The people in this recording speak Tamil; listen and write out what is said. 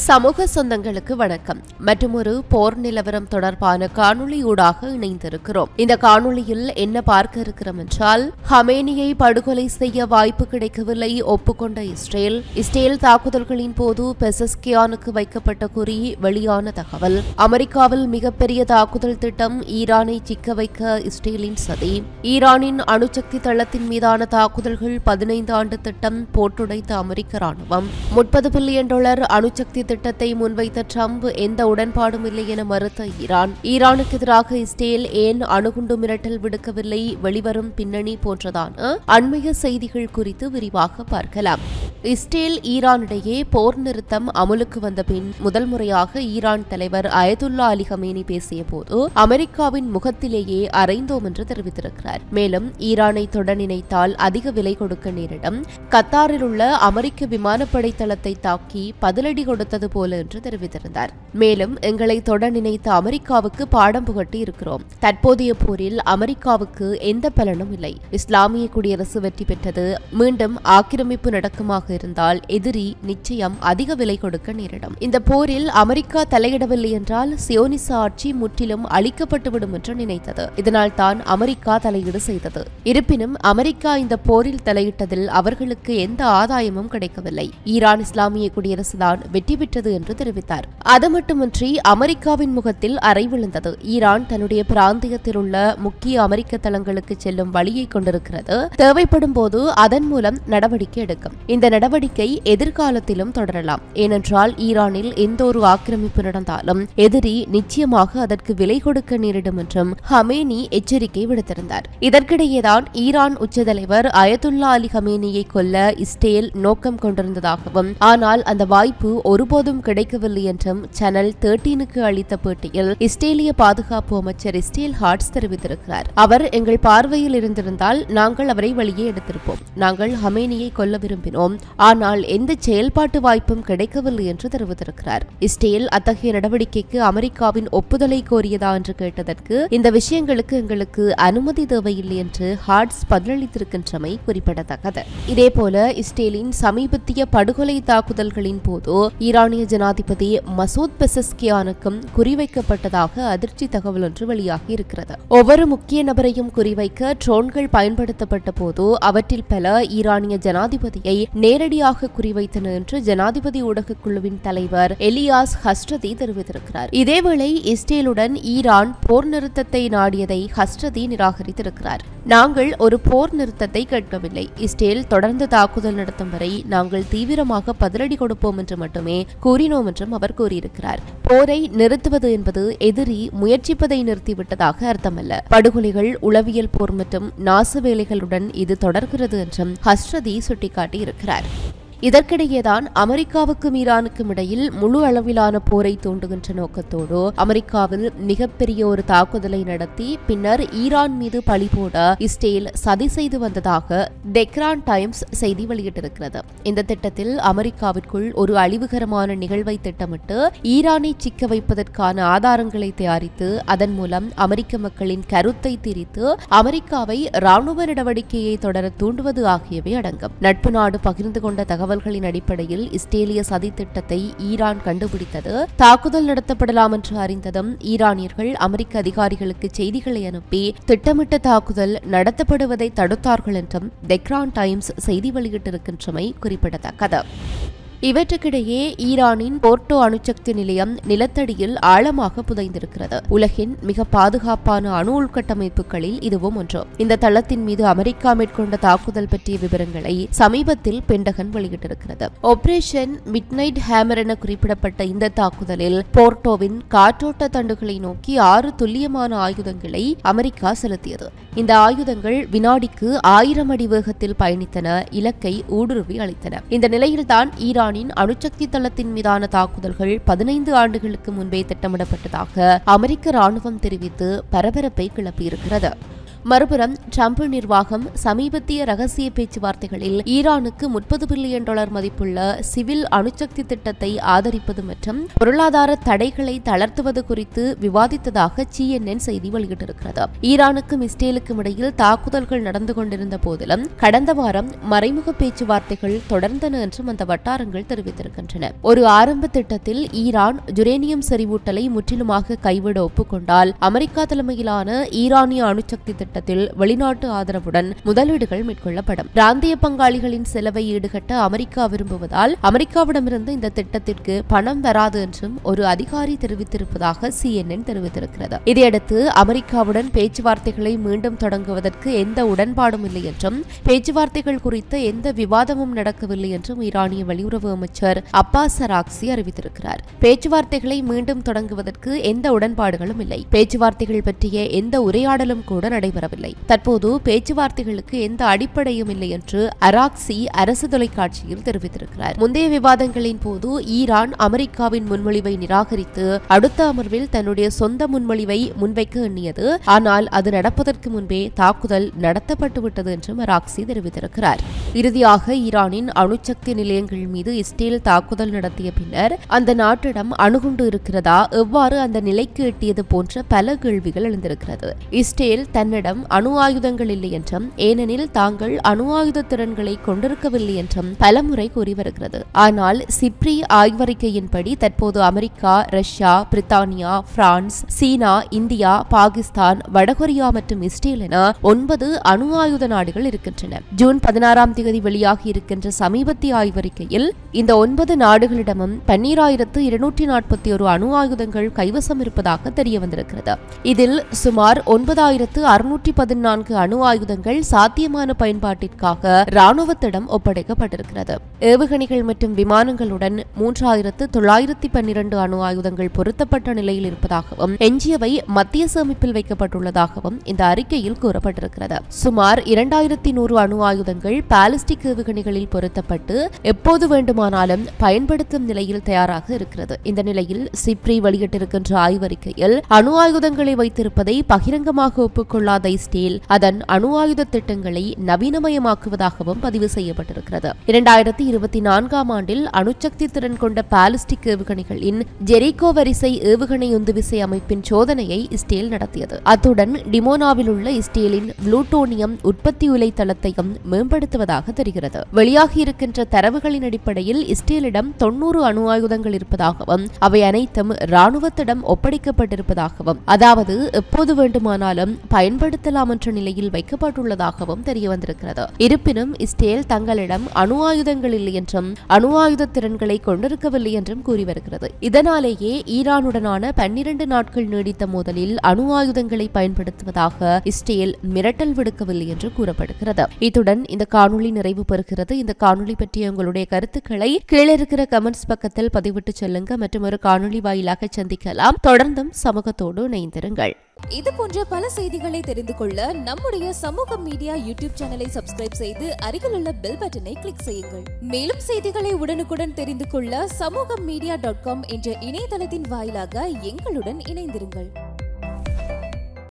சமூக சொந்தங்களுக்கு வணக்கம். மற்றும் ஒரு போர் நிலவரம் தொடர்பான காணொளியூடாக இணைந்திருக்கிறோம். இந்த காணொளியில் என்ன பார்க்க இருக்கிறோம் என்றால், ஹமேனியை படுகொலை செய்ய வாய்ப்பு கிடைக்கவில்லை ஒப்புக்கொண்ட இஸ்ரேல் தாக்குதல்களின் போது பெசஸ்கியானுக்கு வைக்கப்பட்ட குறி வெளியான தகவல், அமெரிக்காவில் மிகப்பெரிய தாக்குதல் திட்டம், ஈரானை சிக்க வைக்க இஸ்ரேலின் சதி, ஈரானின் அணுசக்தி தளத்தின் மீதான தாக்குதல்கள், 15 ஆண்டு திட்டம் போட்டுடைத்த அமெரிக்க ராணுவம், $30 பில்லியன் அணுசக்தி திட்டத்தை முன்வைத்த ட்ரம்ப் எந்த உடன்பாடும் இல்லை என மறுத்த ஈரானுக்கு எதிராக இஸ்ரேல் ஏன் அணுகுண்டு மிரட்டல் விடுக்கவில்லை, வெளிவரும் பின்னணி போன்றதான அண்மைய செய்திகள் குறித்து விரிவாக பார்க்கலாம். இஸ்ரேல் ஈரானிடையே போர் நிறுத்தம் அமலுக்கு வந்த பின் முதல் முறையாக ஈரான் தலைவர் அயதுல்லா அலி ஹமேனி பேசிய போது அமெரிக்காவின் முகத்திலேயே அறைந்தோம் என்று தெரிவித்திருக்கிறார். மேலும் ஈரானை தொட நினைத்தால் அதிக விலை கொடுக்க நேரிடும், கத்தாரில் உள்ள அமெரிக்க விமானப்படை தளத்தை தாக்கி பதிலடி கொடுத்தது போல என்று தெரிவித்திருந்தார். மேலும் எங்களை தொட நினைத்த அமெரிக்காவுக்கு பாடம் புகட்டி இருக்கிறோம். தற்போதைய போரில் அமெரிக்காவுக்கு எந்த பலனும் இல்லை. இஸ்லாமிய குடியரசு வெற்றி பெற்றது. மீண்டும் ஆக்கிரமிப்பு நடக்குமாக இருந்தால் எதிரி நிச்சயம் அதிக விலை கொடுக்க நேரிடும். இந்த போரில் அமெரிக்கா தலையிடவில்லை என்றால் சியோனிச ஆட்சி முற்றிலும் அழிக்கப்பட்டுவிடும் என்று நினைத்தது. இதனால் தான் அமெரிக்கா தலையீடு செய்தது. இருப்பினும் அமெரிக்கா இந்த போரில் தலையிட்டதில் அவர்களுக்கு எந்த ஆதாயமும் கிடைக்கவில்லை. ஈரான் இஸ்லாமிய குடியரசுதான் வெற்றி பெற்றது என்று தெரிவித்தார். அது மட்டுமின்றி அமெரிக்காவின் முகத்தில் அறை விழுந்தது. ஈரான் தன்னுடைய பிராந்தியத்தில் உள்ள முக்கிய அமெரிக்க தளங்களுக்கு செல்லும் வழியை கொண்டிருக்கிறது. தேவைப்படும் போது அதன் மூலம் நடவடிக்கை எடுக்கும். இந்த நடவடிக்கை எதிர்காலத்திலும் தொடரலாம். ஏனென்றால் ஈரானில் எந்த ஒரு ஆக்கிரமிப்பு நடந்தாலும் எதிரி நிச்சயமாக அதற்கு விலை கொடுக்க நேரிடும் என்றும் ஹமேனி எச்சரிக்கை விடுத்திருந்தார். இதற்கிடையேதான் ஈரான் உச்சத்தலைவர் அயதுல்லா அலி ஹமேனியை கொல்ல இஸ்ரேல் நோக்கம் கொண்டிருந்ததாகவும், ஆனால் அந்த வாய்ப்பு ஒருபோதும் கிடைக்கவில்லை என்றும் சேனல் 13க்கு அளித்த பேட்டியில் இஸ்ரேலிய பாதுகாப்பு அமைச்சர் இஸ்ரேல் ஹாட்ஸ் தெரிவித்திருக்கிறார். அவர் எங்கள் பார்வையில் இருந்திருந்தால் நாங்கள் அவரை வெளியே எடுத்திருப்போம். நாங்கள் ஹமேனியை கொல்ல விரும்பினோம், ஆனால் எந்த செயல்பாட்டு வாய்ப்பும் கிடைக்கவில்லை என்று தெரிவித்திருக்கிறார். இஸ்ரேல் அத்தகைய நடவடிக்கைக்கு அமெரிக்காவின் ஒப்புதலை கோரியதா என்று கேட்டதற்கு, இந்த விஷயங்களுக்கு எங்களுக்கு அனுமதி தேவையில்லை என்று ஹாட்ஸ் பதிலளித்திருக்கின்றமை குறிப்பிடத்தக்கது. இதேபோல இஸ்ரேலின் சமீபத்திய படுகொலை தாக்குதல்களின் போது ஈரானிய ஜனாதிபதி மசூத் பெசஸ்கியானுக்கும் குறிவைக்கப்பட்டதாக அதிர்ச்சி தகவல் ஒன்று வெளியாகி இருக்கிறது. ஒவ்வொரு முக்கிய நபரையும் குறிவைக்க ட்ரோன்கள் பயன்படுத்தப்பட்ட போது அவற்றில் பல ஈரானிய ஜனாதிபதியை நேரடியாக குறிவைத்தன என்று ஜனாதிபதி ஊடகக் குழுவின் தலைவர் எலியாஸ் ஹஸ்ரதி தெரிவித்திருக்கிறார். இதேவேளை இஸ்ரேலுடன் ஈரான் போர் நிறுத்தத்தை நாடியதை ஹஸ்ரதி நிராகரித்திருக்கிறார். நாங்கள் ஒரு போர் நிறுத்தத்தை கேட்கவில்லை. இஸ்ரேல் தொடர்ந்து தாக்குதல் நடத்தும் வரை நாங்கள் தீவிரமாக பதிலடி கொடுப்போம் என்று மட்டுமே கூறினோம் என்றும் அவர் கூறியிருக்கிறார். போரை நிறுத்துவது என்பது எதிரி முயற்சிப்பதை நிறுத்திவிட்டதாக அர்த்தமல்ல. படுகொலைகள், உளவியல் போர் மற்றும் நாச வேலைகளுடன் இது தொடர்கிறது என்றும் ஹஸ்ரதி சுட்டிக்காட்டியிருக்கிறார். இதற்கிடையேதான் அமெரிக்காவுக்கும் ஈரானுக்கும் இடையில் முழு அளவிலான போரை தூண்டுகின்ற நோக்கத்தோடு அமெரிக்காவில் மிகப்பெரிய ஒரு தாக்குதலை நடத்தி பின்னர் ஈரான் மீது பழி போட இஸ்ரேல் சதி செய்து வந்ததாக டெக்ரான் டைம்ஸ் செய்தி வெளியிட்டிருக்கிறது. இந்த திட்டத்தில் அமெரிக்காவிற்குள் ஒரு அழிவுகரமான நிகழ்வை திட்டமிட்டு ஈரானை சிக்க வைப்பதற்கான ஆதாரங்களை தயாரித்து அதன் மூலம் அமெரிக்க மக்களின் கருத்தை திரித்து அமெரிக்காவை ராணுவ நடவடிக்கையை தொடர தூண்டுவது ஆகியவை அடங்கும். நட்பு நாடு பகிர்ந்து கொண்ட தகவல்களின் அடிப்படையில் இஸ்ரேலிய சதி திட்டத்தை ஈரான் கண்டுபிடித்தது. தாக்குதல் நடத்தப்படலாம் என்று அறிந்ததும் ஈரானியர்கள் அமெரிக்க அதிகாரிகளுக்கு செய்திகளை அனுப்பி திட்டமிட்ட தாக்குதல் நடத்தப்படுவதை தடுத்தார்கள் என்றும் டெக்ரான் டைம்ஸ் செய்தி வெளியிட்டிருக்கின்றமை குறிப்பிடத்தக்கது. இவற்றுக்கிடையே ஈரானின் போர்ட்டோ அணுசக்தி நிலையம் நிலத்தடியில் ஆழமாக புதைந்திருக்கிறது. உலகின் மிக பாதுகாப்பான அணு உள்கட்டமைப்புகளில் இதுவும் ஒன்று. இந்த தளத்தின் மீது அமெரிக்கா மேற்கொண்ட தாக்குதல் பற்றிய விவரங்களை சமீபத்தில் பென்டகன் வெளியிட்டிருக்கிறது. ஆபரேஷன் மிட்நைட் ஹேமர் என குறிப்பிடப்பட்ட இந்த தாக்குதலில் போர்ட்டோவின் காற்றோட்ட தண்டுகளை நோக்கி 6 துல்லியமான ஆயுதங்களை அமெரிக்கா செலுத்தியது. இந்த ஆயுதங்கள் வினாடிக்கு 1000 அடி வேகத்தில் பயணித்தன, இலக்கை ஊடுருவி அளித்தன. இந்த நிலையில்தான் ஈரானின் அணுசக்தி தளத்தின் மீதான தாக்குதல்கள் 15 ஆண்டுகளுக்கு முன்பே திட்டமிடப்பட்டதாக அமெரிக்க ராணுவம் தெரிவித்து பரபரப்பை கிளப்பியிருக்கிறது. மறுபுறம் ட்ரம்ப் நிர்வாகம் சமீபத்திய ரகசிய பேச்சுவார்த்தைகளில் ஈரானுக்கு $30 பில்லியன் மதிப்புள்ள சிவில் அணுசக்தி திட்டத்தை ஆதரிப்பது மற்றும் பொருளாதார தடைகளை தளர்த்துவது குறித்து விவாதித்ததாக CNN செய்தி வெளியிட்டிருக்கிறது. ஈரானுக்கும் இஸ்ரேலுக்கும் இடையில் தாக்குதல்கள் நடந்து கொண்டிருந்த போதிலும் கடந்த வாரம் மறைமுக பேச்சுவார்த்தைகள் தொடர்ந்தன என்றும் அந்த வட்டாரங்கள் தெரிவித்திருக்கின்றன. ஒரு ஆரம்ப திட்டத்தில் ஈரான் யுரேனியம் செறிவூட்டலை முற்றிலுமாக கைவிட ஒப்புக்கொண்டால் அமெரிக்கா தலைமையிலான ஈரானிய அணுசக்தி திட்டத்தில் வெளிநாட்டு ஆதரவுடன் முதலீடுகள் மேற்கொள்ளப்படும். பிராந்திய பங்காளிகளின் செலவை ஈடுகட்ட அமெரிக்கா விரும்புவதால் அமெரிக்காவிடமிருந்து இந்த திட்டத்திற்கு பணம் வராது என்றும் ஒரு அதிகாரி தெரிவித்திருப்பதாக CNN தெரிவித்திருக்கிறது. இதையடுத்து அமெரிக்காவுடன் பேச்சுவார்த்தைகளை மீண்டும் தொடங்குவதற்கு எந்த உடன்பாடும் இல்லை என்றும் பேச்சுவார்த்தைகள் குறித்த எந்த விவாதமும் நடக்கவில்லை என்றும் ஈரானிய வெளியுறவு அமைச்சர் அப்பாஸ் அராக்சி அறிவித்திருக்கிறார். பேச்சுவார்த்தைகளை மீண்டும் தொடங்குவதற்கு எந்த உடன்பாடுகளும் இல்லை. பேச்சுவார்த்தைகள் பற்றிய எந்த உரையாடலும் கூட நடைபெறவில்லை. தற்போது பேச்சுவார்த்தைகளுக்கு எந்த அடிப்படையும் இல்லை என்று அராக்சி அரசு தொலைக்காட்சியில் தெரிவித்திருக்கிறார். முந்தைய விவாதங்களின் போது ஈரான் அமெரிக்காவின் முன்மொழிவை நிராகரித்து அடுத்த அமர்வில் தன்னுடைய சொந்த முன்மொழிவை முன்வைக்க எண்ணியது. ஆனால் அது நடப்பதற்கு முன்பே தாக்குதல் நடத்தப்பட்டுவிட்டது என்றும் அராக்சி தெரிவித்திருக்கிறார். இறுதியாக ஈரானின் அணுசக்தி நிலையங்கள் மீது இஸ்ரேல் தாக்குதல் நடத்திய பின்னர் அந்த நாட்டிடம் அணுகுண்டு இருக்கிறதா, எவ்வாறு அந்த நிலைக்கு எட்டியது போன்ற பல கேள்விகள் எழுந்திருக்கிறது. இஸ்ரேல் தன்னிடம் அணு ஆயுதங்கள் இல்லை என்றும் ஏனெனில் தாங்கள் அணு ஆயுத திறன்களை கொண்டிருக்கவில்லை என்றும் பலமுறை கூறி வருகிறது. ஆனால் சிப்ரி ஆய்வறிக்கையின்படி தற்போது அமெரிக்கா, ரஷ்யா, பிரித்தானியா, பிரான்ஸ், சீனா, இந்தியா, பாகிஸ்தான், வடகொரியா மற்றும் இஸ்ரேல் என 9 அணு ஆயுத நாடுகள் இருக்கின்றன. ஜூன் 16ஆம் தேதி வெளியாகி இருக்கின்ற சமீபத்திய ஆய்வறிக்கையில் இந்த 9 நாடுகளிடமும் 12,241 அணு ஆயுதங்கள் கைவசம் இருப்பதாக தெரிய வந்திருக்கிறது. இதில் சுமார் 9,614 அணு ஆயுதங்கள் சாத்தியமான பயன்பாட்டிற்காக ராணுவத்திடம் ஒப்படைக்கப்பட்டிருக்கிறது. ஏவுகணைகள் மற்றும் விமானங்களுடன் 3,912 அணு ஆயுதங்கள் பொருத்தப்பட்ட நிலையில் இருப்பதாகவும் எஞ்சியவை மத்திய சேமிப்பில் வைக்கப்பட்டுள்ளதாகவும் இந்த அறிக்கையில் கூறப்பட்டிருக்கிறது. சுமார் 2,100 அணு ஆயுதங்கள் பாலிஸ்டிக் ஏவுகணைகளில் பொருத்தப்பட்டு எப்போது வேண்டுமானாலும் பயன்படுத்தும் நிலையில் தயாராக இருக்கிறது. இந்த நிலையில் சிப்ரி வெளியிட்டிருக்கின்ற ஆய்வறிக்கையில் அணு ஆயுதங்களை வைத்திருப்பதை பகிரங்கமாக ஒப்புக்கொள்ளாத இஸ்ரேல் அதன் அணு ஆயுத திட்டங்களை நவீனமயமாக்குவதாகவும் பதிவு செய்யப்பட்டிருக்கிறது. 2024ஆம் ஆண்டில் அணுசக்தி திறன் கொண்ட பாலிஸ்டிக் ஏவுகணைகளின் ஜெரிகோ வரிசை ஏவுகணை உந்துவிசை அமைப்பின் சோதனையை இஸ்ரேல் நடத்தியது. அத்துடன் டிமோனாவில் உள்ள இஸ்ரேலின் புளூட்டோனியம் உற்பத்தி உலை தளத்தையும் மேம்படுத்துவதாக தெரிகிறது. வெளியாகியிருக்கின்ற தரவுகளின் அடிப்படையில் இஸ்ரேலிடம் 90 அணு ஆயுதங்கள் இருப்பதாகவும் அவை அனைத்தும் ராணுவத்திடம் ஒப்படைக்கப்பட்டிருப்பதாகவும் அதாவது எப்போது வேண்டுமானாலும் பயன்படுத்தலாம் என்ற நிலையில் வைக்கப்பட்டுள்ளதாகவும் தெரிய வந்திருக்கிறது. இருப்பினும் இஸ்ரேல் தங்களிடம் அணு ஆயுதங்கள் இல்லை என்றும் அணு ஆயுத திறன்களை கொண்டிருக்கவில்லை என்றும் கூறி வருகிறது. இதனாலேயே ஈரானுடனான 12 நாட்கள் நீடித்த மோதலில் அணு ஆயுதங்களை பயன்படுத்துவதாக இஸ்ரேல் மிரட்டல் விடுக்கவில்லை என்று கூறப்படுகிறது. இத்துடன் இந்த காணொளி நிறைவு பெறுகிறது. இந்த காணொளி பற்றிய உங்களுடைய கருத்துக்களை கீழே இருக்கிற கமெண்ட்ஸ் பக்கத்தில் பதிவிட்டு சொல்லுங்க. மற்றும் ஒரு காணொளி வாயிலாக சந்திக்கலாம். தொடர்ந்தும் சமூகத்தோடு இணைந்திருங்கள். இது போன்ற பல செய்திகளை தெரிந்து கொள்ள நம்முடைய சமூக மீடியா யூடியூப் சேனலை சப்ஸ்கிரைப் செய்து அருகில் உள்ள பெல் பட்டனை கிளிக் செய்யுங்கள். மேலும் செய்திகளை உடனுக்குடன் தெரிந்து கொள்ள சமூகமீடியா.com என்ற இணையதளத்தின் வாயிலாக எங்களுடன் இணைந்திருங்கள்.